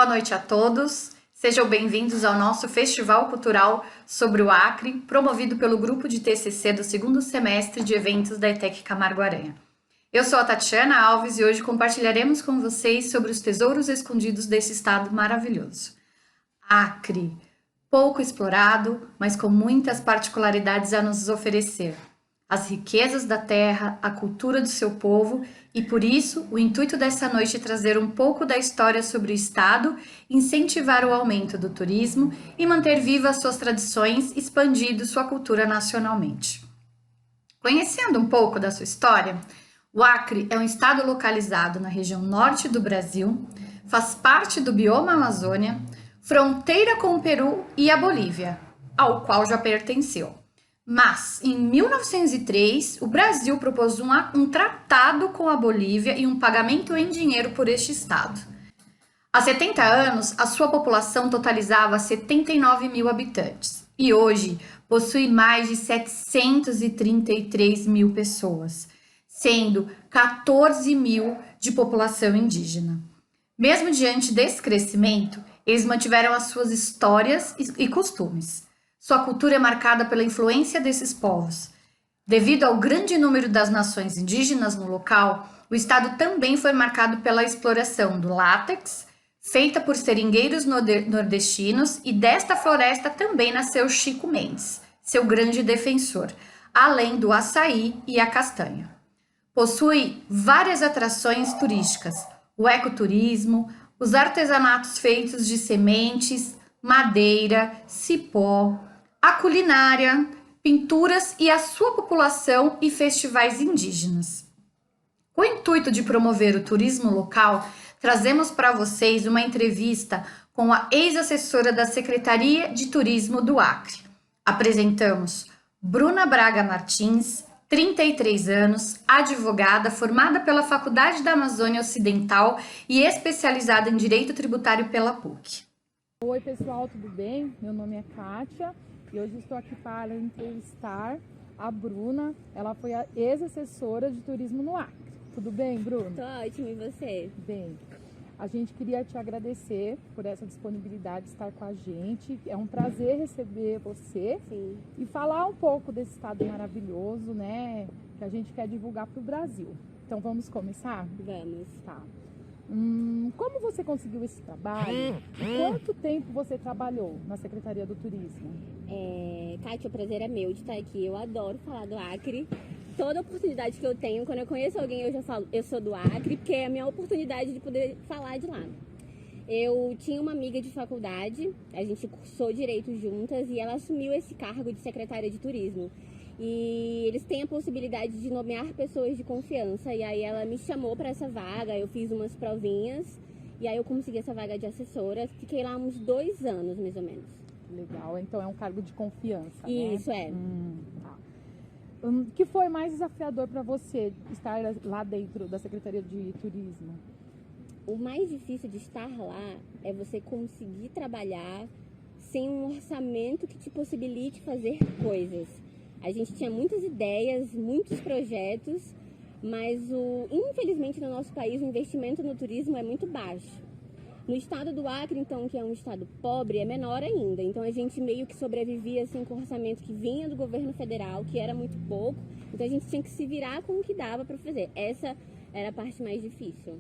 Boa noite a todos, sejam bem-vindos ao nosso Festival Cultural sobre o Acre, promovido pelo grupo de TCC do segundo semestre de eventos da ETEC Camargo Aranha. Eu sou a Tatiana Alves e hoje compartilharemos com vocês sobre os tesouros escondidos desse estado maravilhoso. Acre, pouco explorado, mas com muitas particularidades a nos oferecer. As riquezas da terra, a cultura do seu povo e, por isso, o intuito dessa noite é trazer um pouco da história sobre o estado, incentivar o aumento do turismo e manter vivas suas tradições, expandindo sua cultura nacionalmente. Conhecendo um pouco da sua história, o Acre é um estado localizado na região norte do Brasil, faz parte do bioma Amazônia, fronteira com o Peru e a Bolívia, ao qual já pertenceu. Mas, em 1903, o Brasil propôs um tratado com a Bolívia e um pagamento em dinheiro por este estado. Há 70 anos, a sua população totalizava 79 mil habitantes e hoje possui mais de 733 mil pessoas, sendo 14 mil de população indígena. Mesmo diante desse crescimento, eles mantiveram as suas histórias e costumes. Sua cultura é marcada pela influência desses povos. Devido ao grande número das nações indígenas no local, o estado também foi marcado pela exploração do látex, feita por seringueiros nordestinos, e desta floresta também nasceu Chico Mendes, seu grande defensor, além do açaí e a castanha. Possui várias atrações turísticas, o ecoturismo, os artesanatos feitos de sementes, madeira, cipó, a culinária, pinturas e a sua população e festivais indígenas. Com o intuito de promover o turismo local, trazemos para vocês uma entrevista com a ex-assessora da Secretaria de Turismo do Acre. Apresentamos Bruna Braga Martins, 33 anos, advogada, formada pela Faculdade da Amazônia Ocidental e especializada em Direito Tributário pela PUC. Oi pessoal, tudo bem? Meu nome é Kátia e hoje estou aqui para entrevistar a Bruna. Ela foi a ex-assessora de turismo no Acre. Tudo bem, Bruna? Tô ótimo, e você? Bem, a gente queria te agradecer por essa disponibilidade de estar com a gente. É um prazer receber você. Sim. E falar um pouco desse estado maravilhoso, né, que a gente quer divulgar para o Brasil. Então vamos começar? Vamos. Tá. Como você conseguiu esse trabalho? E quanto tempo você trabalhou na Secretaria do Turismo? Kátia, o prazer é meu de estar aqui. Eu adoro falar do Acre. Toda oportunidade que eu tenho, quando eu conheço alguém, eu já falo, eu sou do Acre, porque é a minha oportunidade de poder falar de lá. Eu tinha uma amiga de faculdade, a gente cursou Direito juntas e ela assumiu esse cargo de secretária de turismo. E eles têm a possibilidade de nomear pessoas de confiança. E aí ela me chamou para essa vaga, eu fiz umas provinhas e aí eu consegui essa vaga de assessora. Fiquei lá uns 2 anos, mais ou menos. Legal, então é um cargo de confiança, né? Isso, é. Tá. O que foi mais desafiador para você estar lá dentro da Secretaria de Turismo? O mais difícil de estar lá é você conseguir trabalhar sem um orçamento que te possibilite fazer coisas. A gente tinha muitas ideias, muitos projetos, mas infelizmente no nosso país o investimento no turismo é muito baixo. No estado do Acre, então, que é um estado pobre, é menor ainda. Então a gente meio que sobrevivia assim, com o orçamento que vinha do governo federal, que era muito pouco. Então a gente tinha que se virar com o que dava para fazer. Essa era a parte mais difícil.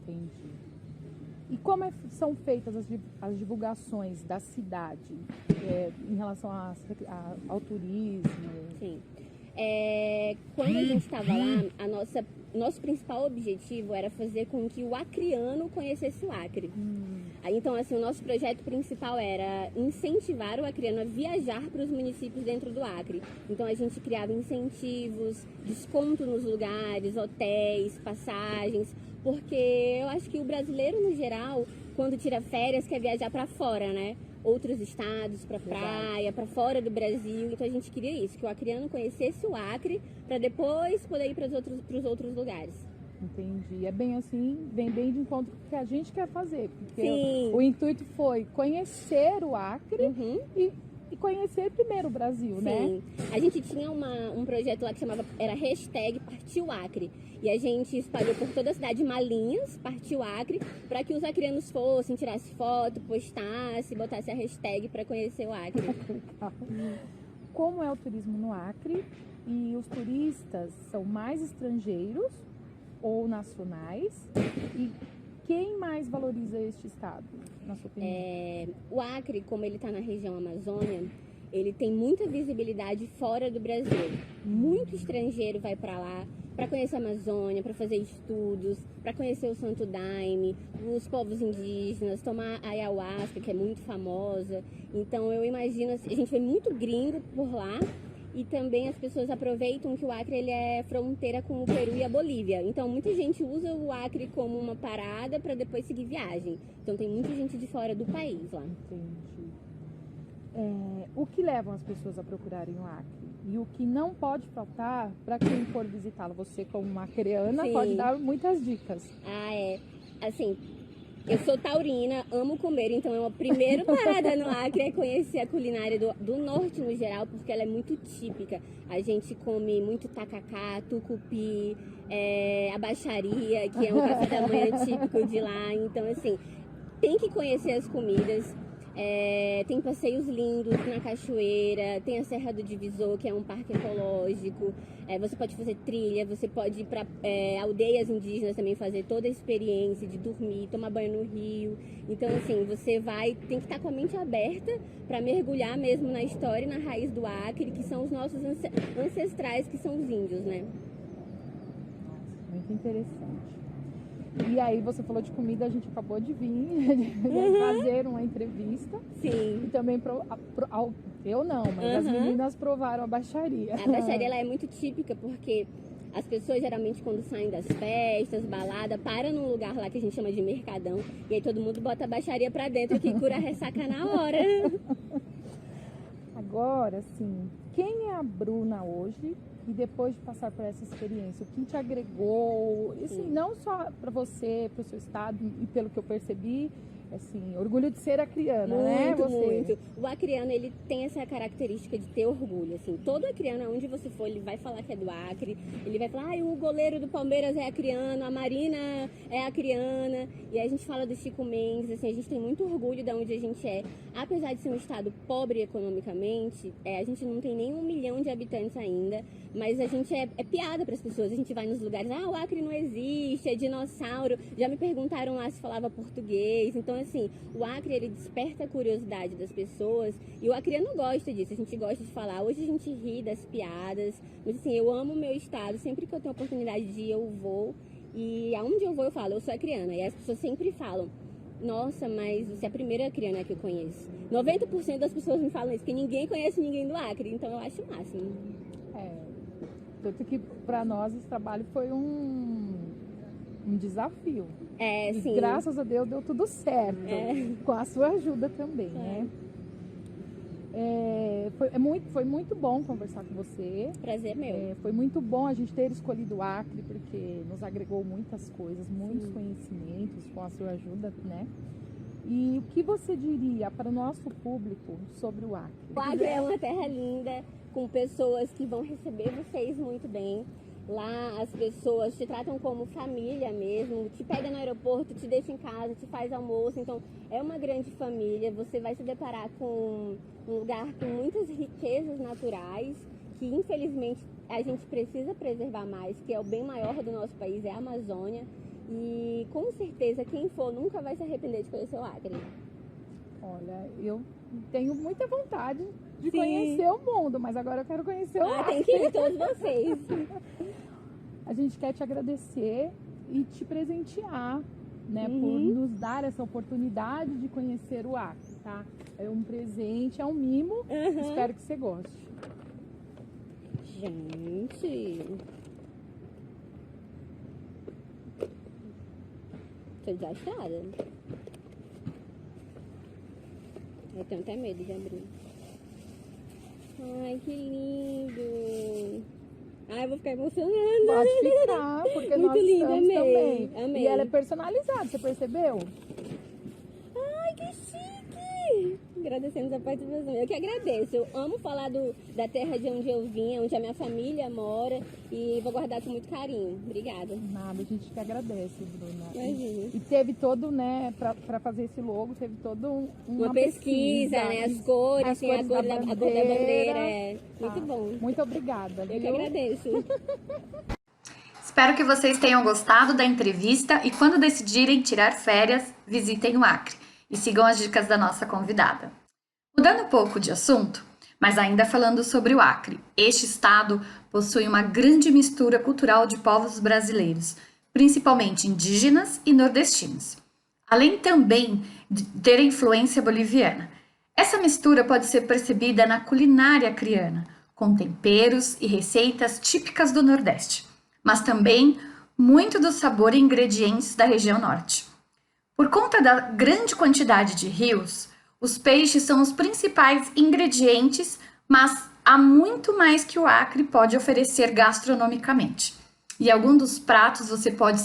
Entendi. E como são feitas as divulgações da cidade em relação ao turismo? Sim. Quando a gente estava lá, nosso principal objetivo era fazer com que o acreano conhecesse o Acre. Então, assim, o nosso projeto principal era incentivar o acreano a viajar para os municípios dentro do Acre. Então, a gente criava incentivos, desconto nos lugares, hotéis, passagens, porque eu acho que o brasileiro, no geral, quando tira férias, quer viajar para fora, né? Outros estados, para praia, para fora do Brasil. Então a gente queria isso, que o acreano conhecesse o Acre para depois poder ir para os outros lugares. Entendi. É bem assim, bem de encontro com o que a gente quer fazer. Porque Sim. O intuito foi conhecer o Acre e conhecer primeiro o Brasil, Sim. né? A gente tinha um projeto lá que era hashtag Partiu Acre. E a gente espalhou por toda a cidade malinhas, Partiu Acre, para que os acreanos fossem, tirassem foto, postassem, botassem a hashtag para conhecer o Acre. Como é o turismo no Acre? E os turistas são mais estrangeiros ou nacionais? E quem mais valoriza este estado, na sua opinião? O Acre, como ele está na região Amazônia, ele tem muita visibilidade fora do Brasil. Muito estrangeiro vai para lá para conhecer a Amazônia, para fazer estudos, para conhecer o Santo Daime, os povos indígenas, tomar a ayahuasca, que é muito famosa. Então eu imagino, a gente vê muito gringo por lá. E também as pessoas aproveitam que o Acre ele é fronteira com o Peru e a Bolívia. Então muita gente usa o Acre como uma parada para depois seguir viagem. Então tem muita gente de fora do país lá. Entendi. O que levam as pessoas a procurarem o Acre? E o que não pode faltar para quem for visitá-lo? Você, como uma acreana, Sim. pode dar muitas dicas. Assim, eu sou taurina, amo comer, então é uma primeira parada no Acre é conhecer a culinária do norte no geral, porque ela é muito típica. A gente come muito tacacá, tucupi, a baixaria, que é um café da manhã típico de lá. Então, assim, tem que conhecer as comidas. Tem passeios lindos na cachoeira, tem a Serra do Divisor, que é um parque ecológico. Você pode fazer trilha, você pode ir para aldeias indígenas também, fazer toda a experiência de dormir, tomar banho no rio. Então, assim, você tem que estar com a mente aberta para mergulhar mesmo na história e na raiz do Acre, que são os nossos ancestrais, que são os índios, né? Nossa, muito interessante. E aí você falou de comida, a gente acabou de vir fazer uma entrevista. Sim. E também eu não, mas as meninas provaram a baixaria. A baixaria ela é muito típica porque As pessoas geralmente quando saem das festas, balada, param num lugar lá que a gente chama de mercadão, e aí todo mundo bota a baixaria pra dentro que cura a ressaca na hora. Agora, assim, quem é a Bruna hoje e depois de passar por essa experiência? O que te agregou? Assim, não só para você, para o seu estado, e pelo que eu percebi, assim, orgulho de ser acriana, né? Muito. O acriano, ele tem essa característica de ter orgulho, assim. Todo acriano, onde você for, ele vai falar que é do Acre, ele vai falar, o goleiro do Palmeiras é acriano, a Marina é acriana, e aí a gente fala do Chico Mendes, assim, a gente tem muito orgulho de onde a gente é. Apesar de ser um estado pobre economicamente, a gente não tem nem 1 milhão de habitantes ainda, mas a gente é piada para as pessoas. A gente vai nos lugares, o Acre não existe, é dinossauro. Já me perguntaram lá se falava português. Então, assim, o Acre, ele desperta a curiosidade das pessoas e o acriano gosta disso. A gente gosta de falar. Hoje a gente ri das piadas, mas assim, eu amo o meu estado. Sempre que eu tenho oportunidade de ir, eu vou. E aonde eu vou, eu falo, eu sou acriana. E as pessoas sempre falam, nossa, mas você é a primeira acriana que eu conheço. 90% das pessoas me falam isso, porque ninguém conhece ninguém do Acre. Então eu acho o máximo. Tanto que para nós esse trabalho foi um desafio. E Sim. graças a Deus deu tudo certo. Com a sua ajuda também, né? Foi muito bom conversar com você. Prazer meu. Foi muito bom a gente ter escolhido o Acre, porque nos agregou muitas coisas, muitos conhecimentos com a sua ajuda, né? E o que você diria para o nosso público sobre o Acre? O Acre é uma terra linda, com pessoas que vão receber vocês muito bem. Lá as pessoas te tratam como família mesmo, te pega no aeroporto, te deixa em casa, te faz almoço. Então é uma grande família, você vai se deparar com um lugar com muitas riquezas naturais, que infelizmente a gente precisa preservar mais, que é o bem maior do nosso país, é a Amazônia. E com certeza quem for nunca vai se arrepender de conhecer o Acre. Olha, eu tenho muita vontade de conhecer o mundo, mas agora eu quero conhecer o Acre. Tem que ir todos vocês. A gente quer te agradecer e te presentear, né, por nos dar essa oportunidade de conhecer o Acre, tá? É um presente, é um mimo. Espero que você goste. Gente, tô desastrada. Eu tenho até medo de abrir. Ai, que lindo! Ai, eu vou ficar emocionada. Pode ficar, porque muito nós lindo, estamos amei, também. amei. E ela é personalizada, você percebeu? Ai, que chique! Agradecemos a participação. Eu que agradeço. Eu amo falar da terra de onde eu vim, onde a minha família mora, e vou guardar com muito carinho. Obrigada. Nada, a gente que agradece, Bruna. Imagina. E teve todo, né, pra fazer esse logo, teve todo uma pesquisa, né? As cores, assim, a cor da bandeira. Muito bom. Muito obrigada. Eu que agradeço. Espero que vocês tenham gostado da entrevista e quando decidirem tirar férias, visitem o Acre e sigam as dicas da nossa convidada. Mudando um pouco de assunto, mas ainda falando sobre o Acre, este estado possui uma grande mistura cultural de povos brasileiros, principalmente indígenas e nordestinos, além também de ter influência boliviana. Essa mistura pode ser percebida na culinária acreana, com temperos e receitas típicas do Nordeste, mas também muito do sabor e ingredientes da região norte. Por conta da grande quantidade de rios, os peixes são os principais ingredientes, mas há muito mais que o Acre pode oferecer gastronomicamente. E alguns dos pratos você pode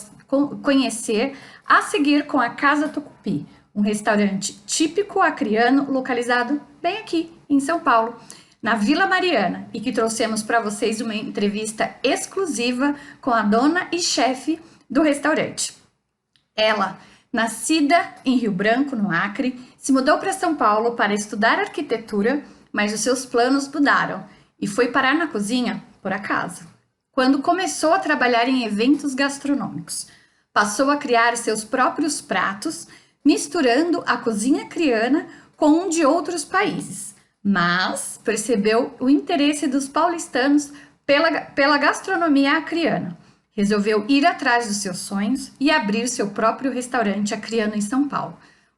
conhecer a seguir com a Casa Tucupi, um restaurante típico acreano localizado bem aqui em São Paulo, na Vila Mariana, e que trouxemos para vocês uma entrevista exclusiva com a dona e chefe do restaurante. Ela, nascida em Rio Branco, no Acre, se mudou para São Paulo para estudar arquitetura, mas os seus planos mudaram e foi parar na cozinha por acaso. Quando começou a trabalhar em eventos gastronômicos, passou a criar seus próprios pratos, misturando a cozinha acreana com um de outros países, mas percebeu o interesse dos paulistanos pela gastronomia acreana. Resolveu ir atrás dos seus sonhos e abrir seu próprio restaurante acreano em São Paulo.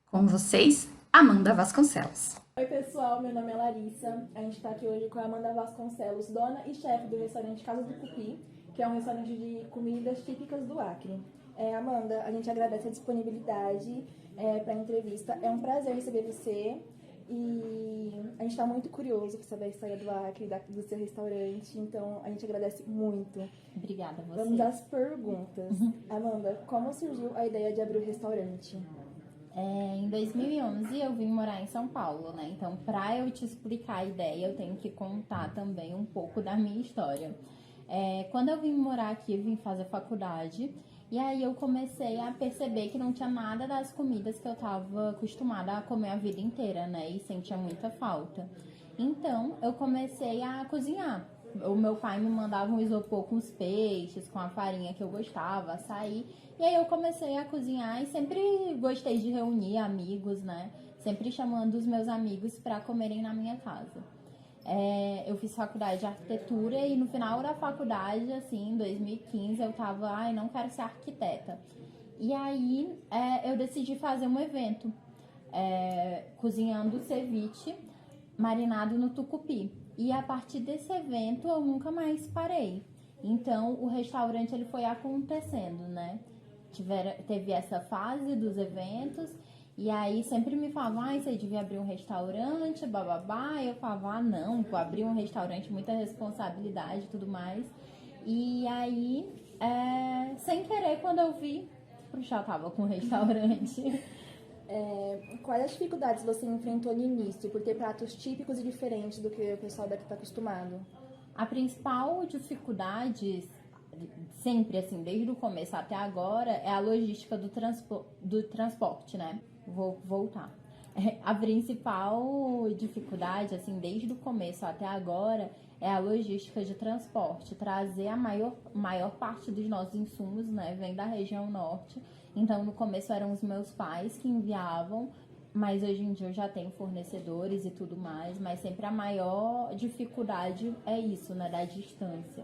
Com vocês, Amanda Vasconcelos. Oi pessoal, meu nome é Larissa. A gente está aqui hoje com a Amanda Vasconcelos, dona e chefe do restaurante Casa do Cupi. que é um restaurante de comidas típicas do Acre. Amanda, a gente agradece a disponibilidade para a entrevista. É um prazer receber você e a gente está muito curioso para saber a história do Acre, do seu restaurante, então a gente agradece muito. Obrigada a você. Vamos às perguntas. Amanda, como surgiu a ideia de abrir o restaurante? Em 2011 eu vim morar em São Paulo, né? Então, para eu te explicar a ideia, eu tenho que contar também um pouco da minha história. Quando eu vim morar aqui, eu vim fazer faculdade. E aí eu comecei a perceber que não tinha nada das comidas que eu estava acostumada a comer a vida inteira, né? E sentia muita falta. Então, eu comecei a cozinhar. O meu pai me mandava um isopor com os peixes, com a farinha que eu gostava, açaí. E aí eu comecei a cozinhar e sempre gostei de reunir amigos, né? Sempre chamando os meus amigos para comerem na minha casa. Eu fiz faculdade de arquitetura e no final da faculdade, assim, em 2015, eu tava, não quero ser arquiteta. E aí eu decidi fazer um evento, cozinhando ceviche marinado no tucupi. E a partir desse evento eu nunca mais parei. Então o restaurante ele foi acontecendo, né? Teve essa fase dos eventos. E aí sempre me falavam, você devia abrir um restaurante, bababá. E eu falava, não, vou abrir um restaurante, muita responsabilidade e tudo mais. E aí, sem querer, quando eu vi, eu já tava com o restaurante. Quais as dificuldades você enfrentou no início por ter pratos típicos e diferentes do que o pessoal daqui está acostumado? A principal dificuldade, sempre assim, desde o começo até agora, é a logística do transporte, né? Vou voltar. A principal dificuldade, assim, desde o começo até agora, é a logística de transporte. Trazer a maior parte dos nossos insumos, né, vem da região norte. Então, no começo eram os meus pais que enviavam, mas hoje em dia eu já tenho fornecedores e tudo mais. Mas sempre a maior dificuldade é isso, né, da distância.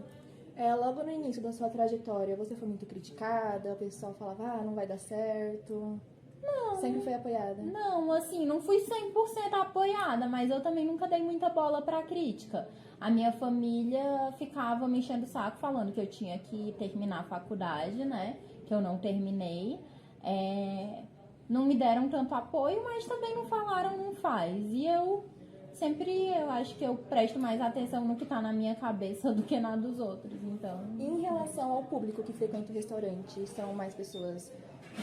Logo no início da sua trajetória, você foi muito criticada? O pessoal falava, não vai dar certo? Não. Sempre foi apoiada? Não, assim, não fui 100% apoiada, mas eu também nunca dei muita bola pra crítica. A minha família ficava me enchendo o saco falando que eu tinha que terminar a faculdade, né? Que eu não terminei. Não me deram tanto apoio, mas também não falaram, não faz. E eu acho que eu presto mais atenção no que tá na minha cabeça do que na dos outros, então... E em relação ao público que frequenta o restaurante, são mais pessoas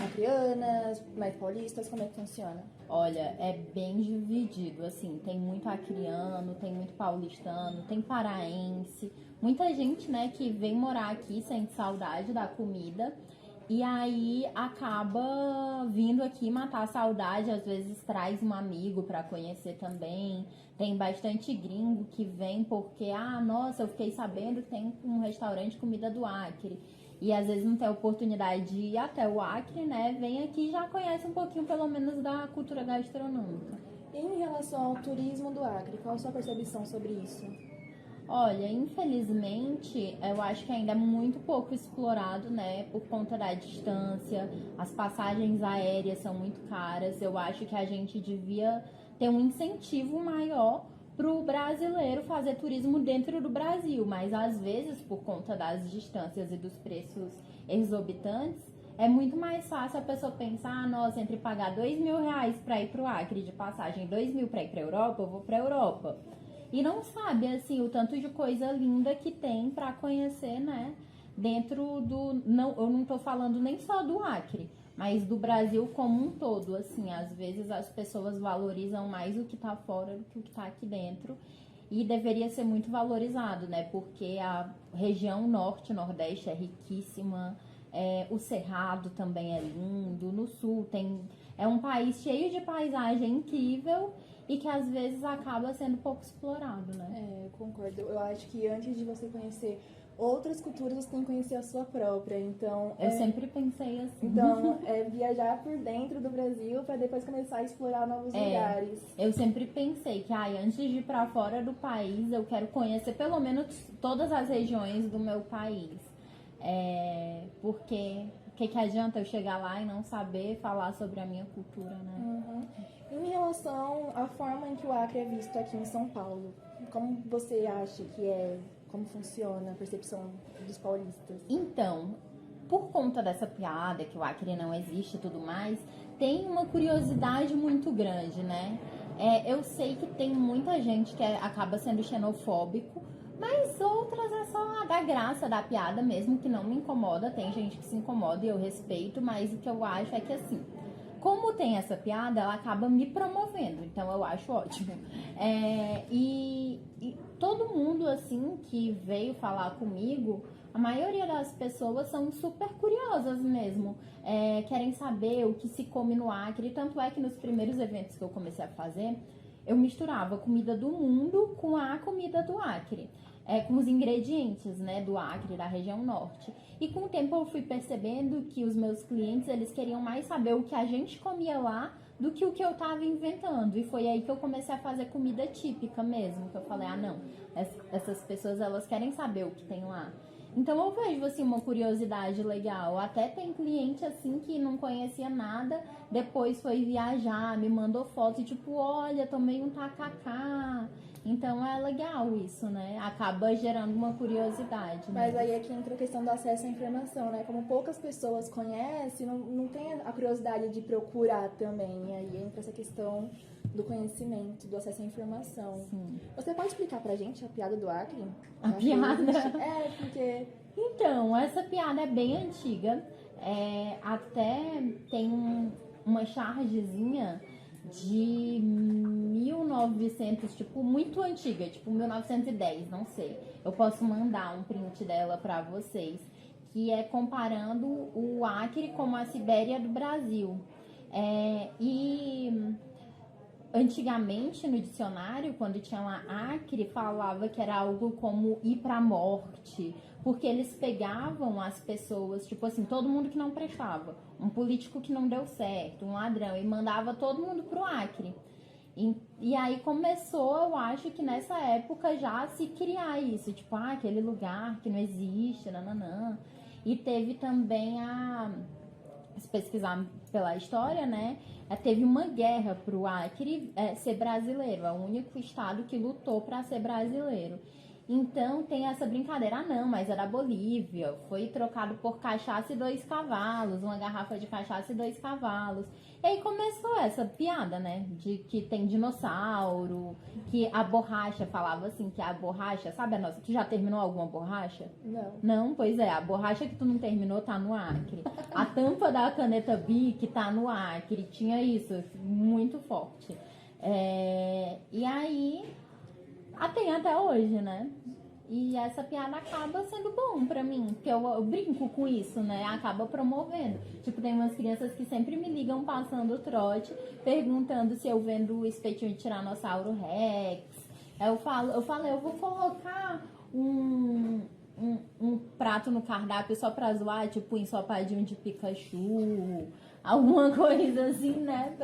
acreanas, mais paulistas, como é que funciona? Olha, é bem dividido, assim, tem muito acreano, tem muito paulistano, tem paraense, muita gente, né, que vem morar aqui sente saudade da comida e aí acaba vindo aqui matar a saudade, às vezes traz um amigo para conhecer também. Tem bastante gringo que vem porque, nossa, eu fiquei sabendo que tem um restaurante de comida do Acre. E às vezes não tem a oportunidade de ir até o Acre, né? Vem aqui e já conhece um pouquinho, pelo menos, da cultura gastronômica. E em relação ao turismo do Acre, qual a sua percepção sobre isso? Olha, infelizmente, eu acho que ainda é muito pouco explorado, né? Por conta da distância, as passagens aéreas são muito caras. Eu acho que a gente devia ter um incentivo maior para o brasileiro fazer turismo dentro do Brasil, mas às vezes, por conta das distâncias e dos preços exorbitantes, é muito mais fácil a pessoa pensar, nossa, entre pagar R$2.000 para ir para o Acre de passagem, R$2.000 para ir para a Europa, eu vou para a Europa. E não sabe, assim, o tanto de coisa linda que tem para conhecer, né, dentro do... Não, eu não tô falando nem só do Acre, mas do Brasil como um todo, assim, às vezes as pessoas valorizam mais o que tá fora do que o que tá aqui dentro, e deveria ser muito valorizado, né, porque a região norte, nordeste é riquíssima, o Cerrado também é lindo, no sul é um país cheio de paisagem incrível e que às vezes acaba sendo pouco explorado, né? Eu concordo, eu acho que antes de você conhecer outras culturas, você tem que conhecer a sua própria, então... Eu sempre pensei assim. Então, viajar por dentro do Brasil para depois começar a explorar novos lugares. Eu sempre pensei que, antes de ir para fora do país, eu quero conhecer pelo menos todas as regiões do meu país. Porque o que adianta eu chegar lá e não saber falar sobre a minha cultura, né? Uhum. Em relação à forma em que o Acre é visto aqui em São Paulo, como você acha que é Como funciona a percepção dos paulistas? Então, por conta dessa piada que o Acre não existe e tudo mais, tem uma curiosidade muito grande, né? Eu sei que tem muita gente que acaba sendo xenofóbico, mas outras é só a graça da piada mesmo, que não me incomoda. Tem gente que se incomoda e eu respeito, mas o que eu acho é que assim, como tem essa piada, ela acaba me promovendo, então eu acho ótimo. E todo mundo, assim, que veio falar comigo, a maioria das pessoas são super curiosas mesmo, querem saber o que se come no Acre, tanto é que nos primeiros eventos que eu comecei a fazer, eu misturava a comida do mundo com a comida do Acre. Com os ingredientes, né, do Acre, da região norte. E com o tempo eu fui percebendo que os meus clientes, eles queriam mais saber o que a gente comia lá do que o que eu tava inventando. E foi aí que eu comecei a fazer comida típica mesmo, que eu falei, não, essas pessoas, elas querem saber o que tem lá. Então eu vejo, assim, uma curiosidade legal. Até tem cliente, assim, que não conhecia nada, depois foi viajar, me mandou foto, e tipo, olha, tomei um tacacá. Então é legal isso, né? Acaba gerando uma curiosidade. Mas Né? aí é que entra a questão do acesso à informação, né? Como poucas pessoas conhecem, não tem a curiosidade de procurar também. E aí entra essa questão do conhecimento, do acesso à informação. Sim. Você pode explicar pra gente a piada do Acre? A piada? Porque... Então, essa piada é bem antiga. Até tem uma chargezinha de 1900, tipo, muito antiga, tipo 1910, não sei. Eu posso mandar um print dela pra vocês, que é comparando o Acre com a Sibéria do Brasil. E antigamente no dicionário, quando tinha lá Acre, falava que era algo como ir pra morte, porque eles pegavam as pessoas, tipo assim, todo mundo que não prestava, um político que não deu certo, um ladrão, e mandava todo mundo pro Acre. E aí começou, eu acho que nessa época já a se criar isso, tipo, aquele lugar que não existe, nananã. E teve também se pesquisar pela história, né, teve uma guerra pro Acre ser brasileiro, é o único estado que lutou para ser brasileiro. Então tem essa brincadeira, não, mas era Bolívia, foi trocado por cachaça e 2 cavalos, uma garrafa de cachaça e 2 cavalos. E aí começou essa piada, né, de que tem dinossauro, que a borracha, falava assim, que a borracha, sabe a nossa, tu já terminou alguma borracha? Não. Não, pois a borracha que tu não terminou tá no Acre. A tampa da caneta Bic tá no Acre, tinha isso, muito forte. E aí... tem até hoje, né? E essa piada acaba sendo bom pra mim, porque eu brinco com isso, né? Acaba promovendo. Tipo, tem umas crianças que sempre me ligam passando o trote, perguntando se eu vendo o espetinho de Tiranossauro Rex. Eu falei, eu vou colocar um prato no cardápio só pra zoar, tipo, um ensopadinho de Pikachu, alguma coisa assim, né?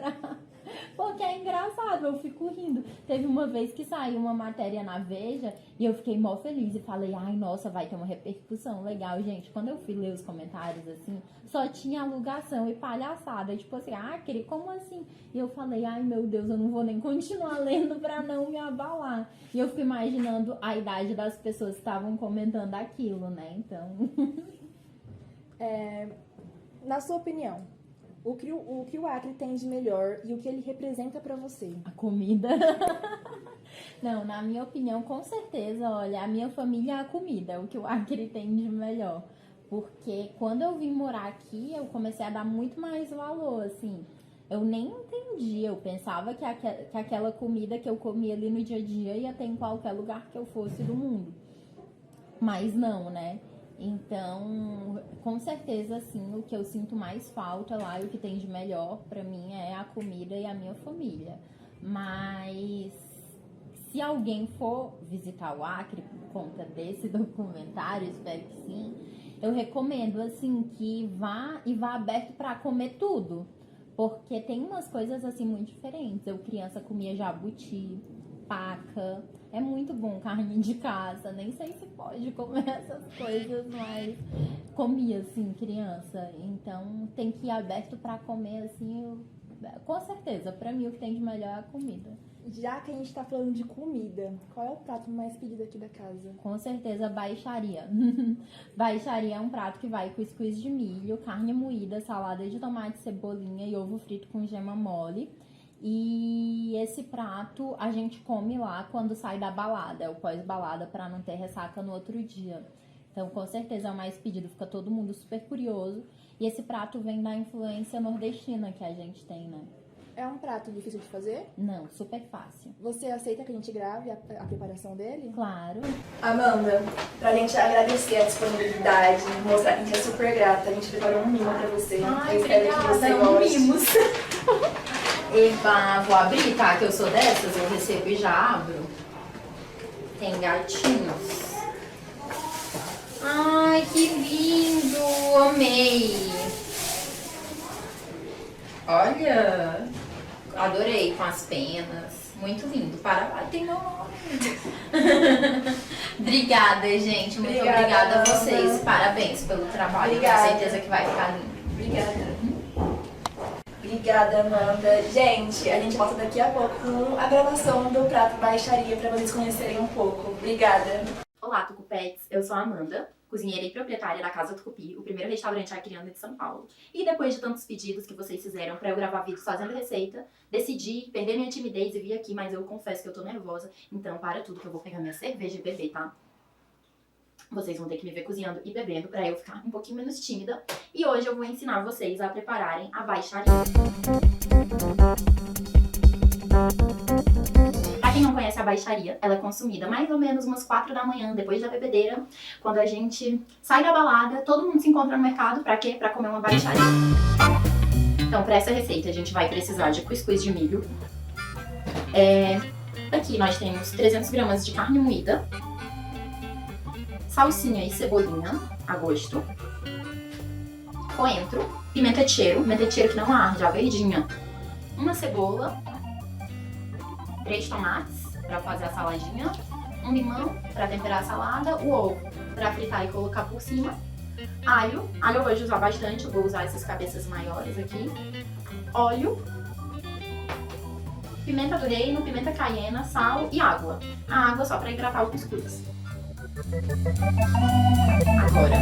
Porque é engraçado, eu fico rindo. Teve uma vez que saiu uma matéria na Veja e eu fiquei mó feliz e falei, ai, nossa, vai ter uma repercussão legal. Gente, quando eu fui ler os comentários, assim, só tinha alugação e palhaçada. Tipo assim, Acre, como assim? E eu falei, ai, meu Deus, eu não vou nem continuar lendo pra não me abalar. E eu fico imaginando a idade das pessoas que estavam comentando aquilo, né? Então... Na sua opinião, o que o Acre tem de melhor e o que ele representa pra você? A comida. Não, na minha opinião, com certeza, olha, a minha família é a comida, o que o Acre tem de melhor. Porque quando eu vim morar aqui, eu comecei a dar muito mais valor, assim. Eu nem entendi, eu pensava que aquela comida que eu comia ali no dia a dia ia ter em qualquer lugar que eu fosse do mundo. Mas não, né? Então, com certeza, assim, o que eu sinto mais falta lá e o que tem de melhor pra mim é a comida e a minha família. Mas se alguém for visitar o Acre por conta desse documentário, espero que sim, eu recomendo, assim, que vá aberto pra comer tudo. Porque tem umas coisas, assim, muito diferentes. Eu, criança, comia jabuti, paca. É muito bom carne de caça. Nem sei se pode comer essas coisas, mas comia, assim, criança. Então, tem que ir aberto pra comer, assim, Com certeza, pra mim o que tem de melhor é a comida. Já que a gente tá falando de comida, qual é o prato mais pedido aqui da casa? Com certeza, baixaria. Baixaria é um prato que vai cuscuz de milho, carne moída, salada de tomate, cebolinha e ovo frito com gema mole. E esse prato a gente come lá quando sai da balada, é o pós-balada, pra não ter ressaca no outro dia. Então, com certeza é o mais pedido, fica todo mundo super curioso. E esse prato vem da influência nordestina que a gente tem, né? É um prato difícil de fazer? Não, super fácil. Você aceita que a gente grave a preparação dele? Claro. Amanda, pra gente agradecer a disponibilidade, mostrar que a gente é super grata, a gente preparou um mimo pra você. Ai, eu espero que você goste. mimos. Eva, vou abrir, tá? Que eu sou dessas, eu recebo e já abro. Tem gatinhos. Ai, que lindo! Amei! Olha! Adorei com as penas. Muito lindo. Parabéns, tem meu nome. Obrigada, gente. Muito obrigada a vocês. Amanda. Parabéns pelo trabalho. Obrigada. Tenho certeza que vai ficar lindo. Obrigada, Amanda. Gente, a gente volta daqui a pouco com a gravação do prato baixaria pra vocês conhecerem um pouco. Obrigada. Olá, Tucupets! Eu sou a Amanda, cozinheira e proprietária da Casa Tucupi, o primeiro restaurante acriano de São Paulo. E depois de tantos pedidos que vocês fizeram pra eu gravar vídeos fazendo receita, decidi perder minha timidez e vir aqui, mas eu confesso que eu tô nervosa, então para tudo que eu vou pegar minha cerveja e beber, tá? Vocês vão ter que me ver cozinhando e bebendo pra eu ficar um pouquinho menos tímida. E hoje eu vou ensinar vocês a prepararem a baixaria. Pra quem não conhece a baixaria, ela é consumida mais ou menos umas 4 da manhã, depois da bebedeira, quando a gente sai da balada, todo mundo se encontra no mercado, pra quê? Pra comer uma baixaria. Então, pra essa receita, a gente vai precisar de cuscuz de milho. Aqui nós temos 300 gramas de carne moída, salsinha e cebolinha a gosto, coentro, pimenta de cheiro que não arde, a verdinha, uma cebola, 3 tomates para fazer a saladinha, um limão para temperar a salada, o ovo para fritar e colocar por cima, alho eu vou usar bastante, eu vou usar essas cabeças maiores aqui, óleo, pimenta do reino, pimenta caiena, sal e água. A água só para hidratar o cuscuz. Agora,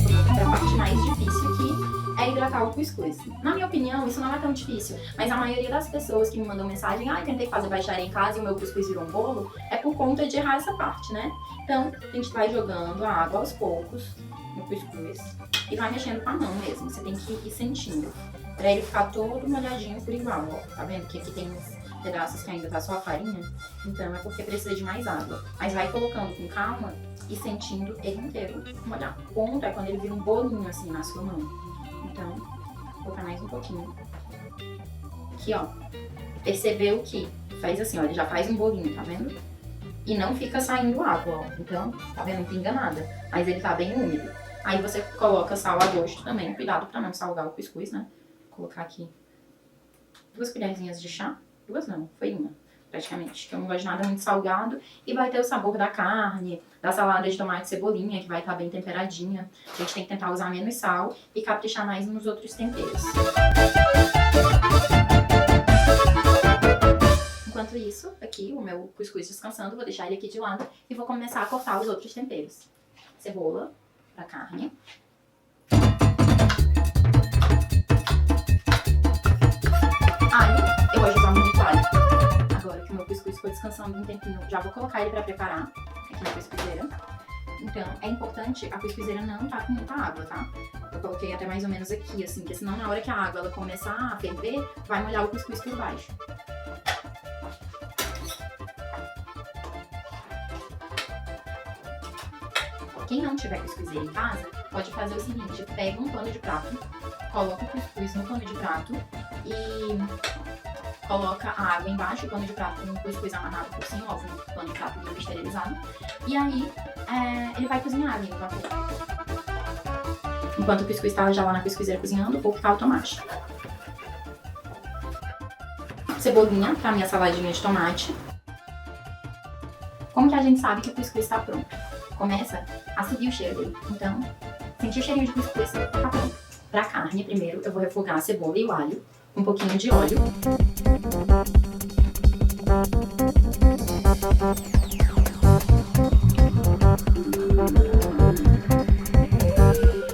vamos para a parte mais difícil que é hidratar o cuscuz. Na minha opinião, isso não é tão difícil, mas a maioria das pessoas que me mandam mensagem, tentei fazer baixaria em casa e o meu cuscuz virou um bolo, é por conta de errar essa parte, né? Então, a gente vai jogando a água aos poucos no cuscuz e vai mexendo com a mão mesmo, você tem que ir sentindo, pra ele ficar todo molhadinho por igual, ó. Tá vendo que aqui tem uns pedaços que ainda tá só a farinha? Então é porque precisa de mais água. Mas vai colocando com calma e sentindo ele inteiro molhar. O ponto é quando ele vira um bolinho assim na sua mão. Então, vou colocar mais um pouquinho. Aqui, ó. Percebeu que faz assim, ó, ele já faz um bolinho, tá vendo? E não fica saindo água, ó. Então, tá vendo? Não pinga nada. Mas ele tá bem úmido. Aí você coloca sal a gosto também. Cuidado pra não salgar o cuscuz, né? Vou colocar aqui 2 colherzinhas de chá. 2 não, foi uma, praticamente. Que eu não gosto de nada muito salgado. E vai ter o sabor da carne, da salada de tomate e cebolinha, que vai estar bem temperadinha. A gente tem que tentar usar menos sal e caprichar mais nos outros temperos. Enquanto isso, aqui o meu cuscuz descansando, vou deixar ele aqui de lado e vou começar a cortar os outros temperos. Cebola pra carne. Alho, eu gosto de usar muito alho. Agora que o meu cuscuz ficou descansando um tempinho, já vou colocar ele pra preparar aqui na cuscuzeira. Então, é importante a cuscuzeira não tá com muita água, tá? Eu coloquei até mais ou menos aqui, assim, porque senão na hora que a água ela começar a ferver, vai molhar o cuscuz por baixo. Quem não tiver cuscuzeira em casa, pode fazer o seguinte, pega um pano de prato, coloca o cuscuz no pano de prato e coloca a água embaixo, o pano de prato com o cuscuz amarrado por cima, óbvio, o pano de prato limpo esterilizado. E aí, ele vai cozinhar ali no vapor. Enquanto o cuscuz está já lá na cuscuzeira cozinhando, vou picar o tomate. Cebolinha para minha saladinha de tomate. Como que a gente sabe que o cuscuz está pronto? Começa a subir o cheiro dele. Então, sentir o cheirinho de cuscuz, tá pronto. Pra carne, primeiro, eu vou refogar a cebola e o alho um pouquinho de óleo.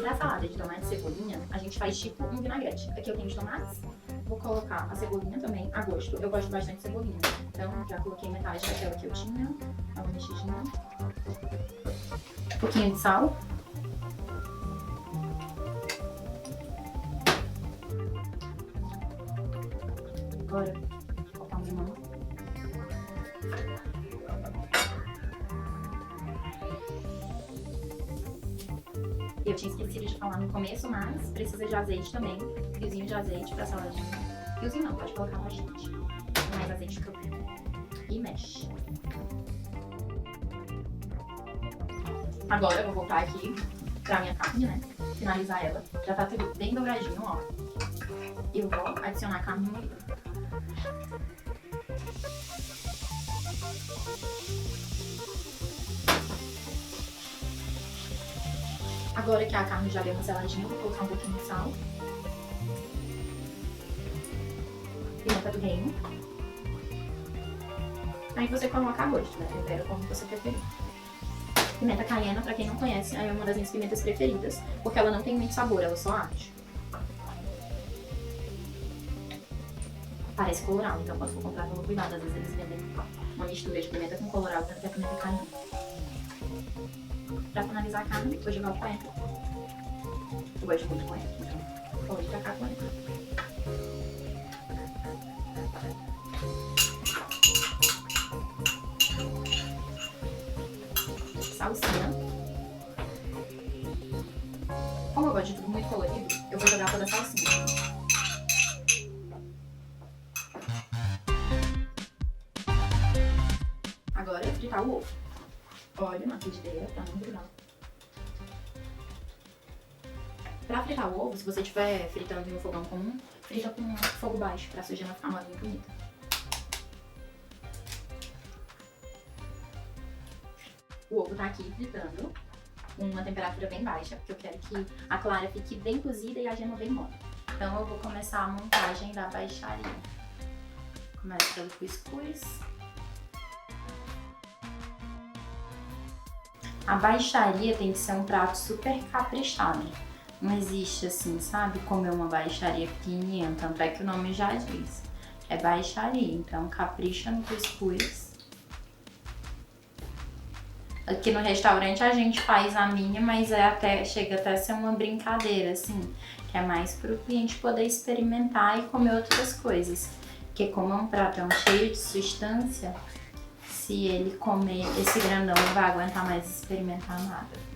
Pra salada de tomate e cebolinha, a gente faz tipo um vinagrete. Aqui eu tenho os tomates, vou colocar a cebolinha também, a gosto. Eu gosto bastante de cebolinha, então já coloquei metade daquela que eu tinha, dá uma mexidinha. Um pouquinho de sal. Agora, vou colocar um limão. Eu tinha esquecido de falar no começo, mas precisa de azeite também. Fiozinho de azeite pra saladinha. Fiozinho não, pode colocar bastante. Mais azeite que eu tenho. E mexe. Agora eu vou voltar aqui pra minha carne, né? Finalizar ela. Já tá tudo bem douradinho, ó. Eu vou adicionar a carne moída. Agora que a carne já deu uma seladinha, vou colocar um pouquinho de sal. Pimenta do reino. Aí você coloca a gosto, né? Tempera como você preferir. Pimenta caiena, pra quem não conhece, é uma das minhas pimentas preferidas, porque ela não tem muito sabor, ela só arde. Parece colorau, então quando for comprar, toma cuidado, às vezes eles vendem uma mistura de pimenta com colorau, tanto que é pimenta caiena. Pra finalizar a carne, vou jogar o coentro. Eu gosto muito de coentro, então vou tacar coentro. Salsinha. Como eu gosto de tudo muito colorido, eu vou jogar toda a salsinha. Agora é fritar o ovo. Óleo na frigideira pra não grudar. Pra fritar o ovo, se você estiver fritando em um fogão comum, frita com fogo baixo pra sujeira ficar molinha e bonita. O ovo tá aqui fritando com uma temperatura bem baixa, porque eu quero que a clara fique bem cozida e a gema bem mole. Então eu vou começar a montagem da baixaria. Começo pelo cuscuz. A baixaria tem que ser um prato super caprichado. Não existe assim, sabe, comer uma baixaria pequenininha, tanto é que o nome já diz. É baixaria, então capricha no cuscuz. Aqui no restaurante a gente faz a minha, mas chega até a ser uma brincadeira, assim, que é mais pro cliente poder experimentar e comer outras coisas. Porque como é um pratão cheio de substância, se ele comer esse grandão não vai aguentar mais experimentar nada.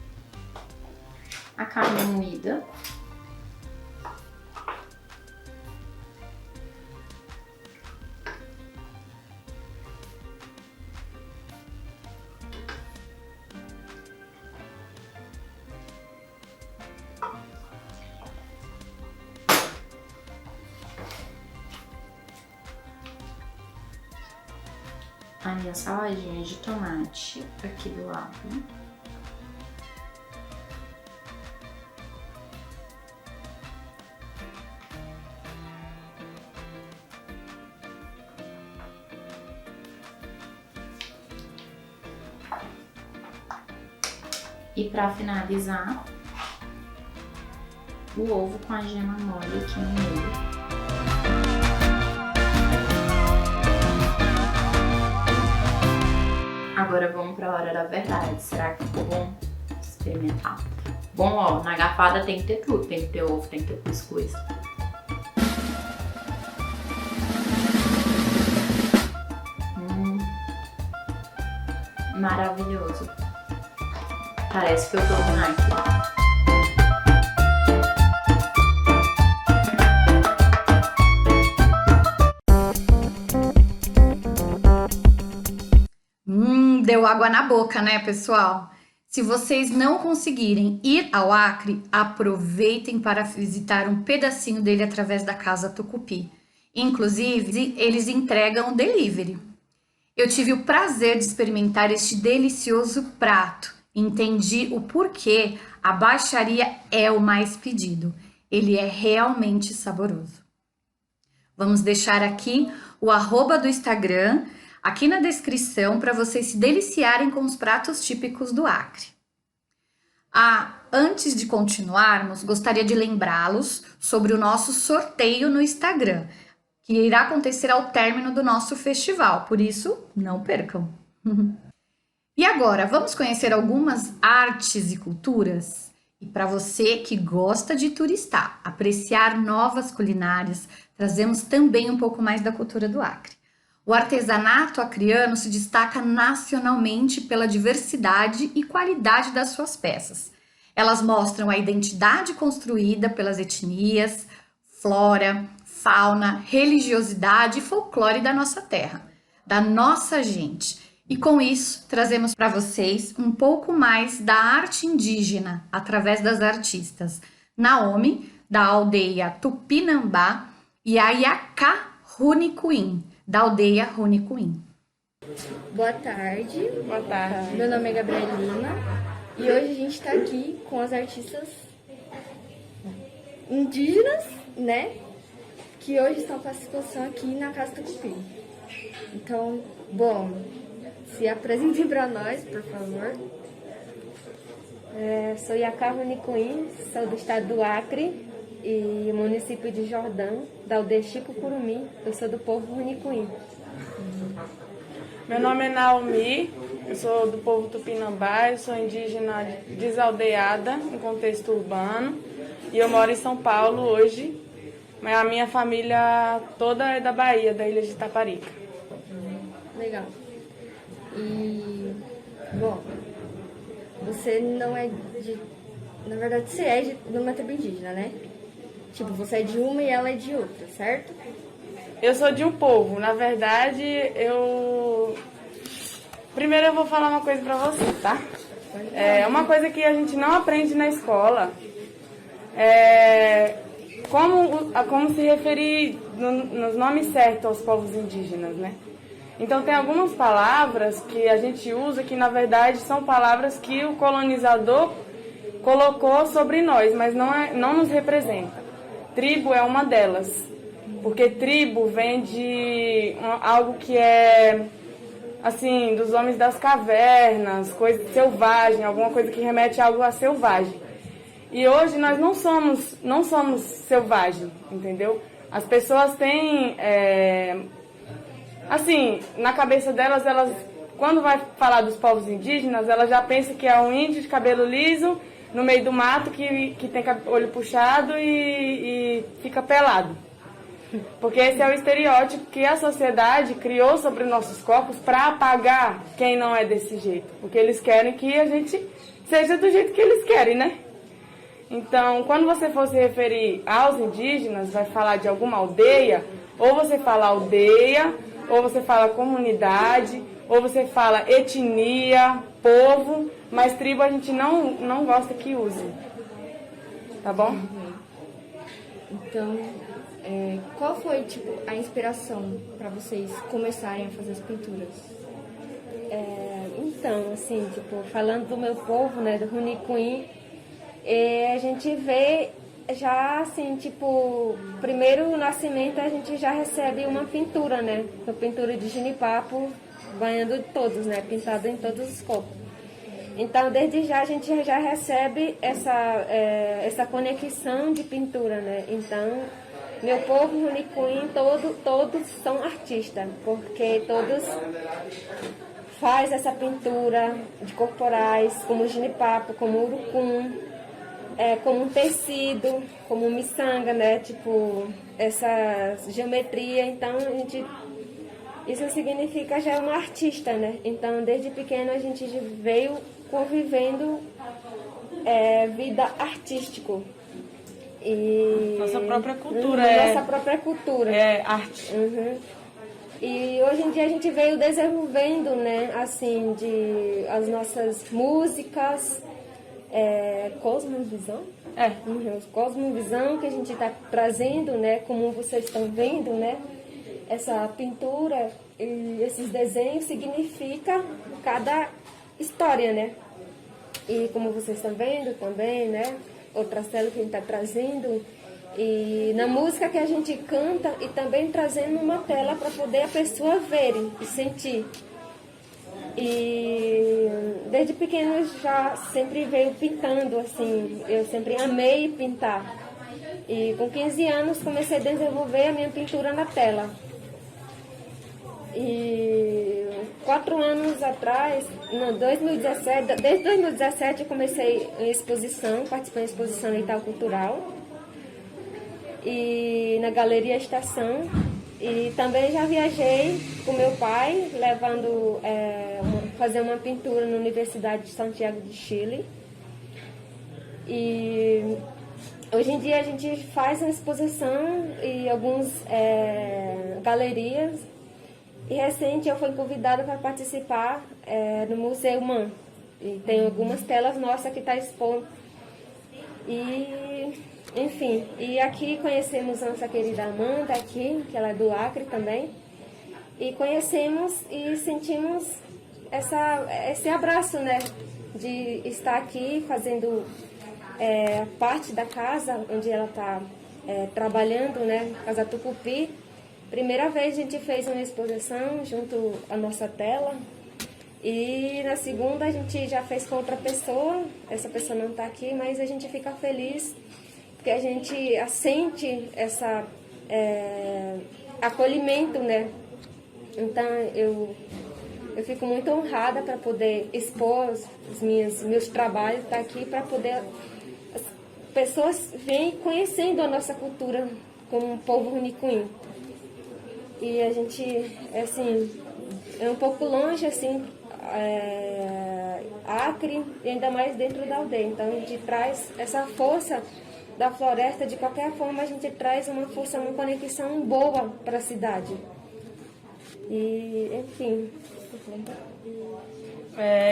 A carne moída. A minha saladinha de tomate aqui do lado. E pra finalizar, o ovo com a gema mole aqui no meio. Agora vamos pra hora da verdade. Será que ficou bom? Experimentar. Bom, ó, na garfada tem que ter tudo. Tem que ter ovo, tem que ter cuscuz. Maravilhoso. Parece que eu tô no naipe. Deu água na boca, né, pessoal? Se vocês não conseguirem ir ao Acre, aproveitem para visitar um pedacinho dele através da Casa Tucupi. Inclusive, eles entregam delivery. Eu tive o prazer de experimentar este delicioso prato. Entendi o porquê a baixaria é o mais pedido. Ele é realmente saboroso. Vamos deixar aqui o @ do Instagram aqui na descrição para vocês se deliciarem com os pratos típicos do Acre. Antes de continuarmos, gostaria de lembrá-los sobre o nosso sorteio no Instagram, que irá acontecer ao término do nosso festival, por isso não percam. E agora, vamos conhecer algumas artes e culturas? E para você que gosta de turistar, apreciar novas culinárias, trazemos também um pouco mais da cultura do Acre. O artesanato acreano se destaca nacionalmente pela diversidade e qualidade das suas peças. Elas mostram a identidade construída pelas etnias, flora, fauna, religiosidade e folclore da nossa terra, da nossa gente. E com isso, trazemos para vocês um pouco mais da arte indígena através das artistas Naomi, da aldeia Tupinambá, e a Yaka Runicuim, da aldeia Runicuim. Boa tarde. Boa tarde. Meu nome é Gabriela Lima e hoje a gente está aqui com as artistas indígenas, né? Que hoje estão com a exposição aqui na Casa do Cupim. Então, bom, se apresentem para nós, por favor. Sou Yaka Runicuim, sou do estado do Acre e município de Jordão, da aldeia Chico Curumim. Eu sou do povo Runicuim. Meu nome é Naomi, eu sou do povo Tupinambá, eu sou indígena desaldeada em contexto urbano e eu moro em São Paulo hoje, mas a minha família toda é da Bahia, da ilha de Itaparica. Legal. E, bom, você não é de... Na verdade, você é de uma tribo indígena, né? Tipo, você é de uma e ela é de outra, certo? Eu sou de um povo, na verdade, Primeiro eu vou falar uma coisa pra você, tá? É uma coisa que a gente não aprende na escola. Como se referir nos nomes certos aos povos indígenas, né? Então tem algumas palavras que a gente usa que na verdade são palavras que o colonizador colocou sobre nós, mas não nos representa. Tribo é uma delas, porque tribo vem de algo que é assim, dos homens das cavernas, coisa selvagem, alguma coisa que remete a algo a selvagem. E hoje nós não somos selvagem, entendeu? As pessoas têm, assim, na cabeça delas, quando vai falar dos povos indígenas, ela já pensa que é um índio de cabelo liso, no meio do mato, que tem olho puxado e fica pelado. Porque esse é o estereótipo que a sociedade criou sobre nossos corpos para apagar quem não é desse jeito. Porque eles querem que a gente seja do jeito que eles querem, né? Então, quando você for se referir aos indígenas, vai falar de alguma aldeia, ou você fala aldeia, ou você fala comunidade, ou você fala etnia, povo, mas tribo a gente não gosta que use. Tá bom? Então, qual foi tipo a inspiração para vocês começarem a fazer as pinturas? Então, assim, tipo, falando do meu povo, né, do Runicuim, a gente vê já, assim, tipo, primeiro o nascimento a gente já recebe uma pintura, né, uma pintura de genipapo, banhando todos, né, pintado em todos os corpos. Então, desde já a gente já recebe essa conexão de pintura, né, então... Meu povo Runicuim, todos são artistas, porque todos fazem essa pintura de corporais, como genipapo, como urucum, como um tecido, como miçanga, né? Tipo, essa geometria. Então, isso significa já um artista, né? Então, desde pequeno a gente veio convivendo vida artística. E nossa própria cultura nossa própria cultura é arte. Uhum. E hoje em dia a gente veio desenvolvendo, né, assim, as nossas músicas, Cosmovisão, Cosmovisão que a gente está trazendo, né, como vocês estão vendo, né, essa pintura e esses desenhos significa cada história, né, e como vocês estão vendo também, né, outras telas que a gente está trazendo, E na música que a gente canta e também trazendo uma tela para poder a pessoa ver e sentir. E desde pequeno eu já sempre veio pintando, assim, eu sempre amei pintar. E com 15 anos comecei a desenvolver a minha pintura na tela. E 4 anos atrás, não, 2017, desde 2017 eu comecei em exposição, participei em exposição em Itaú Cultural e na Galeria Estação. E também já viajei com meu pai, levando fazer uma pintura na Universidade de Santiago de Chile. E hoje em dia a gente faz uma exposição em algumas galerias. E recente eu fui convidada para participar no Museu MAN. E tem algumas telas nossas que estão expondo. E, enfim, e aqui conhecemos a nossa querida Amanda aqui, que ela é do Acre também. E conhecemos e sentimos esse abraço, né? De estar aqui fazendo parte da casa onde ela está trabalhando, né? Casa Tucupi. Primeira vez a gente fez uma exposição junto à nossa tela. E na segunda a gente já fez com outra pessoa. Essa pessoa não está aqui, mas a gente fica feliz porque a gente sente essa acolhimento, né? Então eu fico muito honrada para poder expor os meus trabalhos, estar aqui para poder as pessoas virem conhecendo a nossa cultura como um povo runicuim. E a gente, assim, é um pouco longe, assim, Acre, e ainda mais dentro da aldeia. Então a gente traz essa força da floresta, de qualquer forma a gente traz uma força, uma conexão boa para a cidade. E, enfim.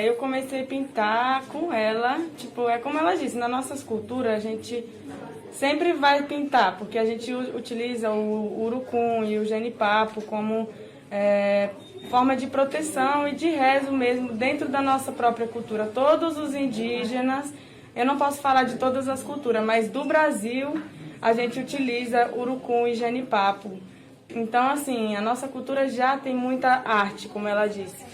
Eu comecei a pintar com ela, tipo, como ela disse, na nossa cultura a gente sempre vai pintar, porque a gente utiliza o urucum e o genipapo como forma de proteção e de rezo mesmo dentro da nossa própria cultura. Todos os indígenas, eu não posso falar de todas as culturas, mas do Brasil a gente utiliza urucum e genipapo. Então, assim, a nossa cultura já tem muita arte, como ela disse.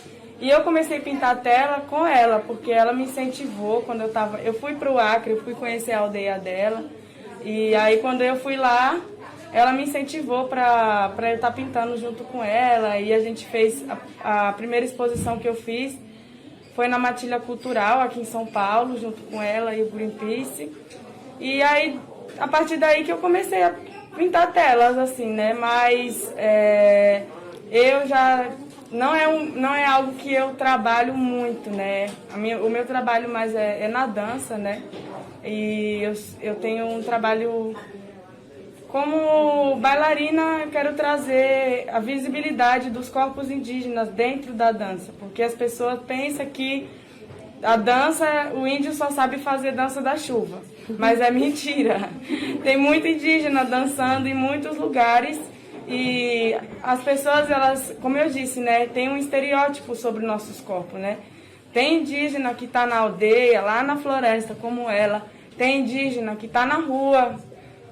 E eu comecei a pintar a tela com ela, porque ela me incentivou quando eu fui para o Acre, eu fui conhecer a aldeia dela. E aí quando eu fui lá, ela me incentivou para eu estar pintando junto com ela. E a gente fez, a primeira exposição que eu fiz foi na Matilha Cultural, aqui em São Paulo, junto com ela e o Greenpeace. E aí, a partir daí que eu comecei a pintar telas, assim, né? Mas eu já... Não é algo que eu trabalho muito, né? O meu trabalho mais é na dança, né? E eu tenho um trabalho como bailarina, eu quero trazer a visibilidade dos corpos indígenas dentro da dança, porque as pessoas pensam que a dança, o índio só sabe fazer dança da chuva, mas é mentira. Tem muito indígena dançando em muitos lugares. E as pessoas, elas, como eu disse, né, tem um estereótipo sobre nossos corpos, né? Tem indígena que está na aldeia, lá na floresta, como ela. Tem indígena que está na rua,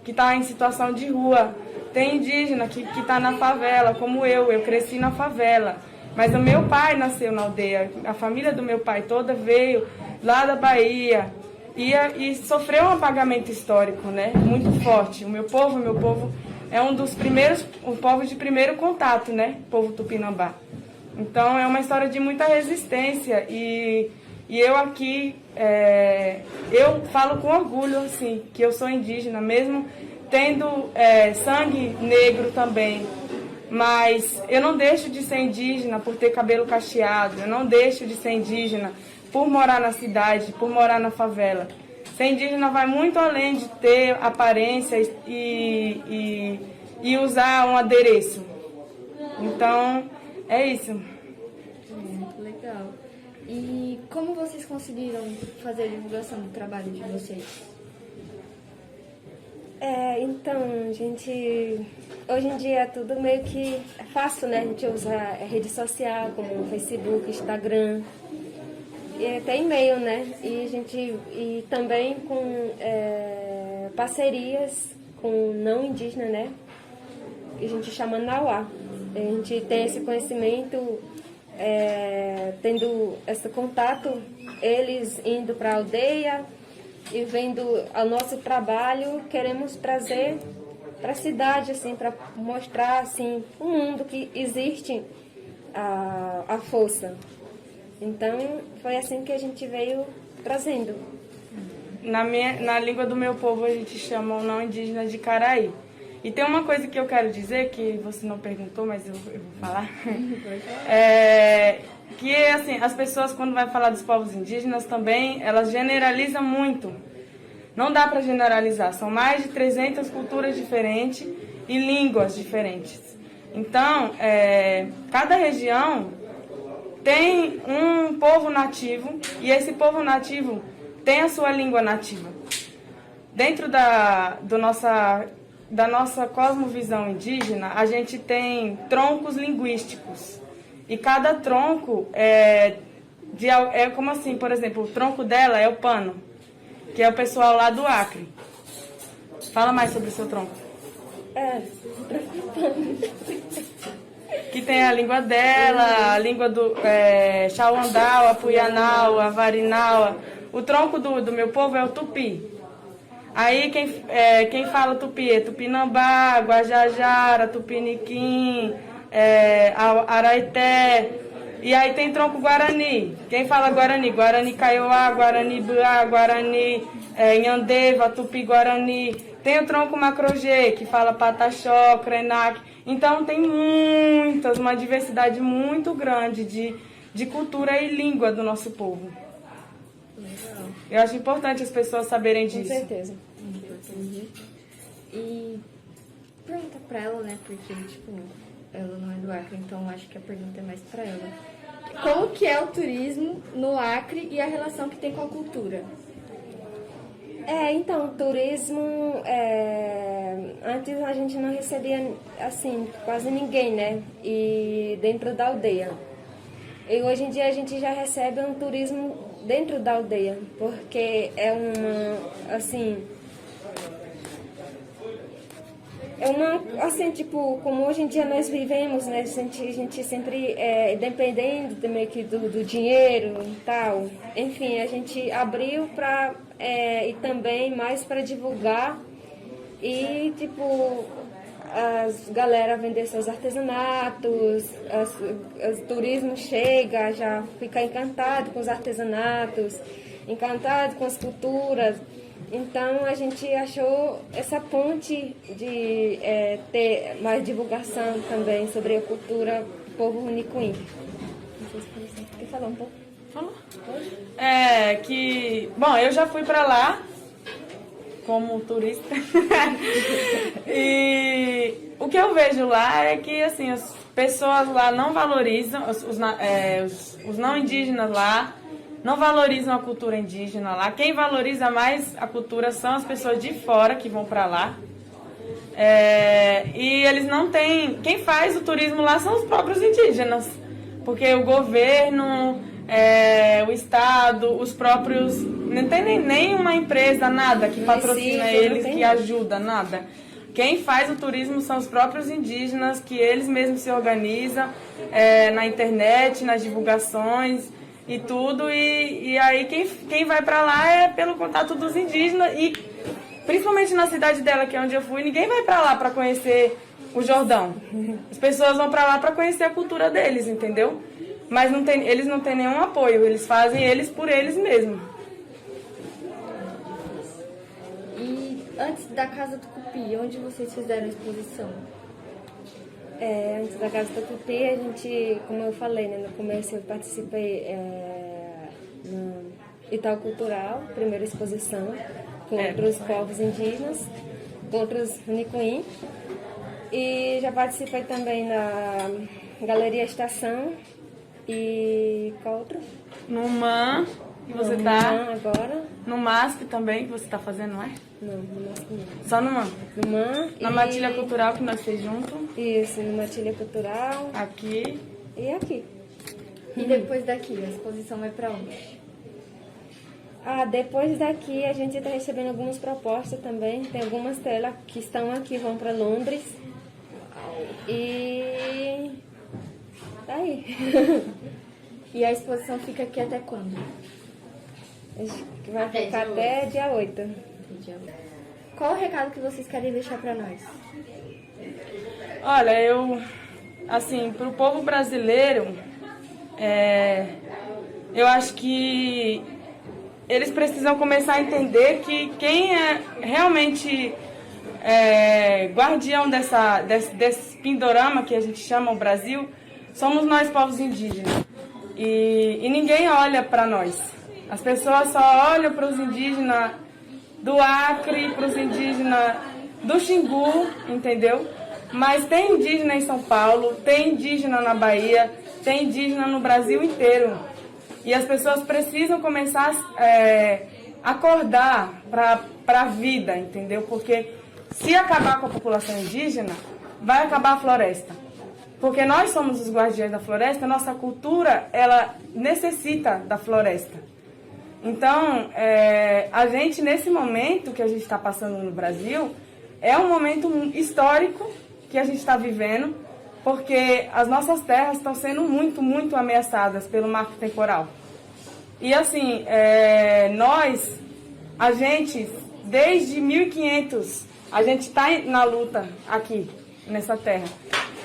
que está em situação de rua. Tem indígena que está na favela, como eu cresci na favela. Mas o meu pai nasceu na aldeia, a família do meu pai toda veio lá da Bahia e sofreu um apagamento histórico, né, muito forte. O meu povo é um dos primeiros, um povo de primeiro contato, né? O povo tupinambá. Então é uma história de muita resistência e eu aqui, eu falo com orgulho, assim, que eu sou indígena, mesmo tendo sangue negro também. Mas eu não deixo de ser indígena por ter cabelo cacheado, eu não deixo de ser indígena por morar na cidade, por morar na favela. Ser indígena vai muito além de ter aparência e usar um adereço. Então, é isso. Muito legal. E como vocês conseguiram fazer a divulgação do trabalho de vocês? Então, gente, hoje em dia é tudo meio que fácil, né? A gente usa rede social, como Facebook, Instagram, e até e-mail, né? E também com parcerias com não indígena, né? Que a gente chama Nauá. A gente tem esse conhecimento, tendo esse contato, eles indo para a aldeia e vendo o nosso trabalho, queremos trazer para a cidade, assim, para mostrar assim, o mundo que existe a força. Então, foi assim que a gente veio trazendo. Na língua do meu povo, a gente chama o não indígena de Caraí. E tem uma coisa que eu quero dizer, que você não perguntou, mas eu vou falar. Que, assim, as pessoas, quando vai falar dos povos indígenas também, elas generalizam muito. Não dá para generalizar. São mais de 300 culturas diferentes e línguas diferentes. Então, cada região tem um povo nativo e esse povo nativo tem a sua língua nativa. Dentro da nossa cosmovisão indígena, a gente tem troncos linguísticos. E cada tronco é como assim, por exemplo, o tronco dela é o Pano, que é o pessoal lá do Acre. Fala mais sobre o seu tronco. Que tem a língua dela, a língua do Xauandau, a Puianau, a Varinaua. O tronco do meu povo é o Tupi. Aí quem fala Tupi é Tupinambá, Guajajara, Tupiniquim, Araité. E aí tem tronco Guarani. Quem fala Guarani? Guarani Kaiowá, Guarani Buá, Guarani Inhandeva, Tupi-Guarani. Tem o tronco Macrogê, que fala Pataxó, Krenak. Então tem uma diversidade muito grande de cultura e língua do nosso povo. Legal. Eu acho importante as pessoas saberem disso. Com certeza. E pergunta pra ela, né? Porque, tipo, ela não é do Acre, então acho que a pergunta é mais pra ela. Como que é o turismo no Acre e a relação que tem com a cultura? Então, o turismo, antes a gente não recebia, assim, quase ninguém, né? E dentro da aldeia. E hoje em dia a gente já recebe um turismo dentro da aldeia, porque assim, tipo, como hoje em dia nós vivemos, né, a gente sempre dependendo meio que do dinheiro e tal. Enfim, a gente abriu e também mais para divulgar e, tipo, as galera vender seus artesanatos, o turismo chega, já fica encantado com os artesanatos, encantado com as culturas. Então a gente achou essa ponte de ter mais divulgação também sobre a cultura do povo Nicuim. Não sei se você quer falar um pouco. Falou. Bom, eu já fui para lá como turista. E o que eu vejo lá é que, assim, as pessoas lá não valorizam, os não indígenas lá não valorizam a cultura indígena lá. Quem valoriza mais a cultura são as pessoas de fora que vão para lá. E eles não têm... Quem faz o turismo lá são os próprios indígenas. Porque o governo, o Estado, os próprios... Não tem nem uma empresa, nada, que patrocina eles, que ajuda, nada. Quem faz o turismo são os próprios indígenas, que eles mesmos se organizam na internet, nas divulgações e tudo. E aí quem vai para lá é pelo contato dos indígenas. E principalmente na cidade dela, que é onde eu fui, ninguém vai para lá para conhecer o Jordão. As pessoas vão para lá para conhecer a cultura deles, entendeu? Mas eles não têm nenhum apoio, eles fazem eles por eles mesmos. E antes da Casa do Cupi, onde vocês fizeram a exposição? Antes da Casa do Cupi, a gente, como eu falei, né, no começo eu participei no Itaú Cultural, primeira exposição, contra os povos indígenas, contra os Nicuim. E já participei também na Galeria Estação e qual outro? No MAN, que você No tá. MAN agora. No MASP também, que você tá fazendo, não é? Não, no MASP não. Só no MAN. No MAN. Na Matilha Cultural que nós fez junto. Isso, no Matilha Cultural. Aqui. E aqui. E depois daqui, a exposição vai pra onde? Depois daqui a gente está recebendo algumas propostas também. Tem algumas telas que estão aqui, vão para Londres. E tá aí. E a exposição fica aqui até quando? Acho que vai ficar até dia 8. Qual o recado que vocês querem deixar para nós? Olha, assim, para o povo brasileiro, eu acho que eles precisam começar a entender que quem é realmente guardião desse pindorama que a gente chama o Brasil, somos nós, povos indígenas. E ninguém olha para nós. As pessoas só olham para os indígenas do Acre, para os indígenas do Xingu, entendeu? Mas tem indígena em São Paulo, tem indígena na Bahia, tem indígena no Brasil inteiro. E as pessoas precisam começar a acordar para a vida, entendeu? Porque se acabar com a população indígena, vai acabar a floresta. Porque nós somos os guardiões da floresta, nossa cultura, ela necessita da floresta. Então, a gente, nesse momento que a gente está passando no Brasil, é um momento histórico que a gente está vivendo, porque as nossas terras estão sendo muito, muito ameaçadas pelo marco temporal. E assim, a gente, desde 1500, a gente está na luta aqui, nessa terra.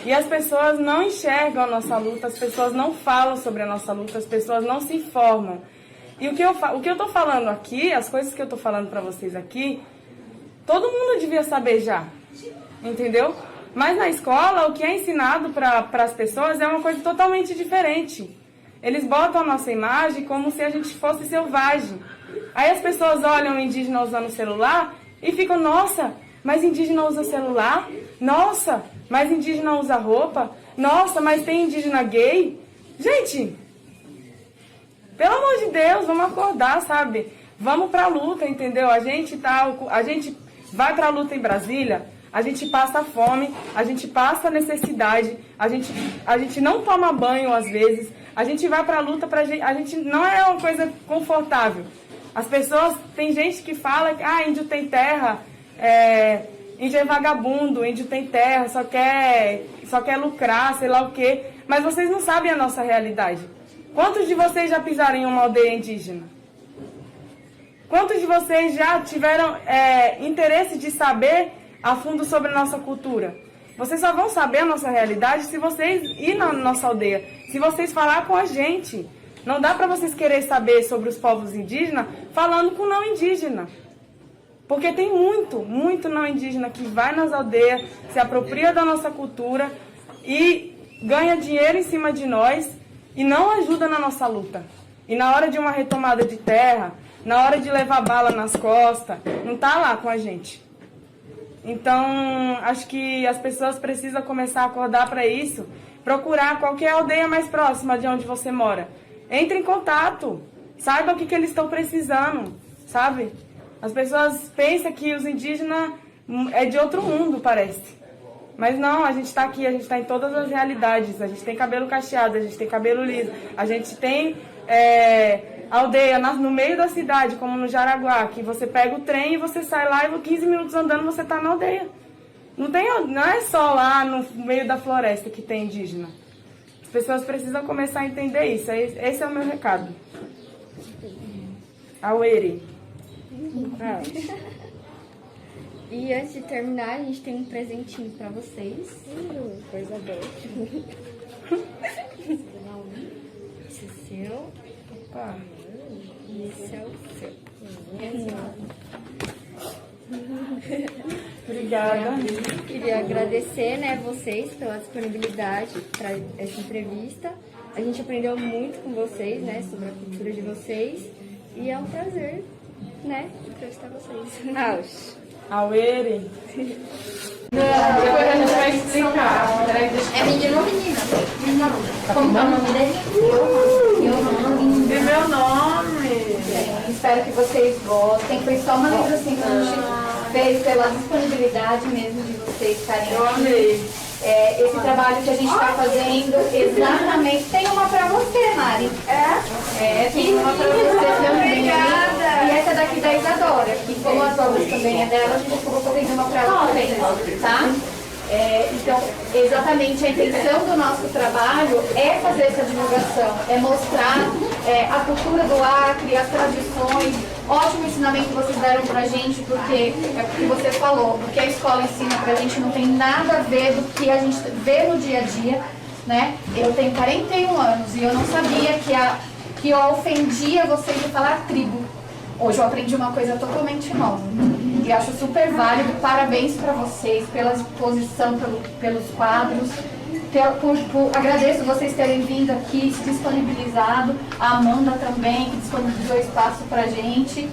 E as pessoas não enxergam a nossa luta, as pessoas não falam sobre a nossa luta, as pessoas não se informam. E o que eu estou falando aqui, as coisas que eu estou falando para vocês aqui, todo mundo devia saber já, entendeu? Mas na escola, o que é ensinado para as pessoas é uma coisa totalmente diferente. Eles botam a nossa imagem como se a gente fosse selvagem. Aí as pessoas olham o indígena usando celular e ficam, nossa, mas indígena usa celular? Nossa, mas indígena usa roupa? Nossa, mas tem indígena gay? Gente, pelo amor de Deus, vamos acordar, sabe? Vamos pra luta, entendeu? A gente vai pra luta em Brasília, a gente passa fome, a gente passa necessidade, a gente não toma banho às vezes, a gente vai pra luta, a gente não é uma coisa confortável. As pessoas, tem gente que fala que índio tem terra, índio é vagabundo, índio tem terra, só quer lucrar, sei lá o quê. Mas vocês não sabem a nossa realidade. Quantos de vocês já pisaram em uma aldeia indígena? Quantos de vocês já tiveram interesse de saber a fundo sobre a nossa cultura? Vocês só vão saber a nossa realidade se vocês ir na nossa aldeia, se vocês falar com a gente. Não dá para vocês querer saber sobre os povos indígenas falando com não indígena. Porque tem muito, muito não indígena que vai nas aldeias, se apropria da nossa cultura e ganha dinheiro em cima de nós e não ajuda na nossa luta. E na hora de uma retomada de terra, na hora de levar bala nas costas, não tá lá com a gente. Então, acho que as pessoas precisam começar a acordar para isso, procurar qualquer aldeia mais próxima de onde você mora. Entre em contato, saiba o que eles estão precisando, sabe? As pessoas pensam que os indígenas é de outro mundo, parece. Mas não, a gente está aqui, a gente está em todas as realidades. A gente tem cabelo cacheado, a gente tem cabelo liso, a gente tem aldeia no meio da cidade, como no Jaraguá, que você pega o trem e você sai lá e 15 minutos andando você está na aldeia. Não é só lá no meio da floresta que tem indígena. As pessoas precisam começar a entender isso. Esse é o meu recado. Auere. E antes de terminar, a gente tem um presentinho pra vocês. Coisa boa. Esse é seu. Opa. E esse é o seu. Obrigada. Queria agradecer, vocês pela disponibilidade para essa entrevista. A gente aprendeu muito com vocês, sobre a cultura de vocês. E é um prazer, entrevistar vocês. Auere. Depois a gente vai explicar. É menino ou menina? Menina. Como é o nome dele? E meu nome? Espero que vocês gostem. Foi só uma coisa assim que a gente fez pela disponibilidade mesmo de vocês estarem Eu aqui. amei. Esse trabalho que a gente está fazendo exatamente. Tem uma pra você, Mari. Tem uma pra você também. Obrigada. E essa é daqui da Isadora, que como as obras também é dela, a gente acabou fazendo uma para ela também, tá? Então, exatamente a intenção do nosso trabalho é fazer essa divulgação, é mostrar a cultura do Acre, as tradições. Ótimo ensinamento que vocês deram pra gente, porque é o que você falou, o que a escola ensina pra gente não tem nada a ver do que a gente vê no dia a dia, né? Eu tenho 41 anos e eu não sabia que eu ofendia vocês de falar tribo. Hoje eu aprendi uma coisa totalmente nova. E acho super válido. Parabéns para vocês pela exposição, pelos quadros. Agradeço vocês terem vindo aqui, se disponibilizado. A Amanda também, que disponibilizou espaço pra gente.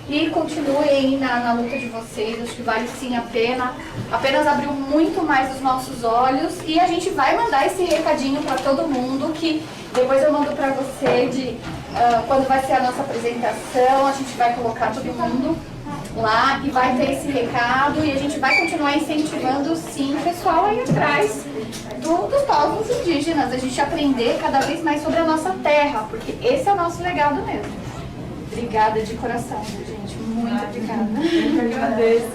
E continuem aí na luta de vocês, acho que vale sim a pena. Apenas abriu muito mais os nossos olhos. E a gente vai mandar esse recadinho para todo mundo, que depois eu mando para você quando vai ser a nossa apresentação. A gente vai colocar todo mundo lá e vai ter esse recado. E a gente vai continuar incentivando sim o pessoal aí atrás dos povos indígenas. A gente aprender cada vez mais sobre a nossa terra, porque esse é o nosso legado mesmo. Obrigada de coração, gente. Muito obrigada. Eu que agradeço.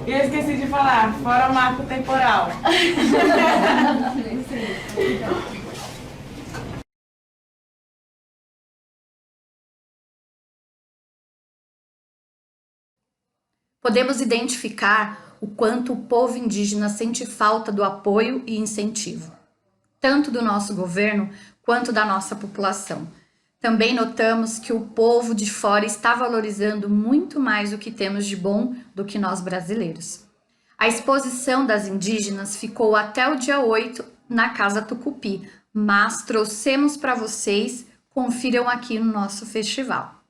E eu esqueci de falar, fora o marco temporal. Podemos identificar o quanto o povo indígena sente falta do apoio e incentivo, tanto do nosso governo quanto da nossa população. Também notamos que o povo de fora está valorizando muito mais o que temos de bom do que nós brasileiros. A exposição das indígenas ficou até o dia 8 na Casa Tucupi, mas trouxemos para vocês, confiram aqui no nosso festival.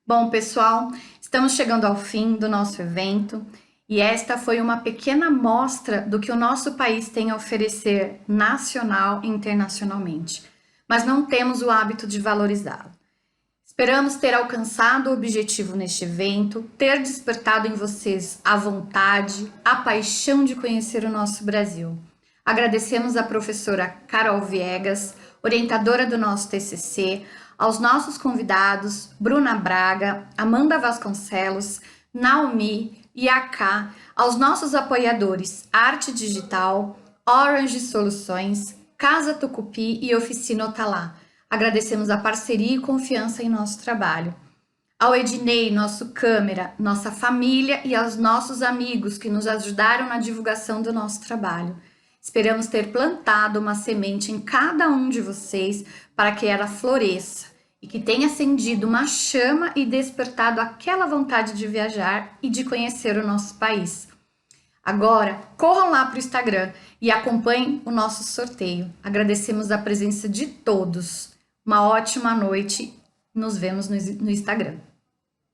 Bom, pessoal, estamos chegando ao fim do nosso evento e esta foi uma pequena amostra do que o nosso país tem a oferecer nacional e internacionalmente, mas não temos o hábito de valorizá-lo. Esperamos ter alcançado o objetivo neste evento, ter despertado em vocês a vontade, a paixão de conhecer o nosso Brasil. Agradecemos à professora Carol Viegas, orientadora do nosso TCC, aos nossos convidados Bruna Braga, Amanda Vasconcelos, Naomi, Iaká, aos nossos apoiadores Arte Digital, Orange Soluções, Casa Tucupi e Oficina Otalá. Agradecemos a parceria e confiança em nosso trabalho. Ao Ednei, nosso câmera, nossa família e aos nossos amigos que nos ajudaram na divulgação do nosso trabalho. Esperamos ter plantado uma semente em cada um de vocês para que ela floresça e que tenha acendido uma chama e despertado aquela vontade de viajar e de conhecer o nosso país. Agora, corram lá para o Instagram e acompanhem o nosso sorteio. Agradecemos a presença de todos. Uma ótima noite. Nos vemos no Instagram.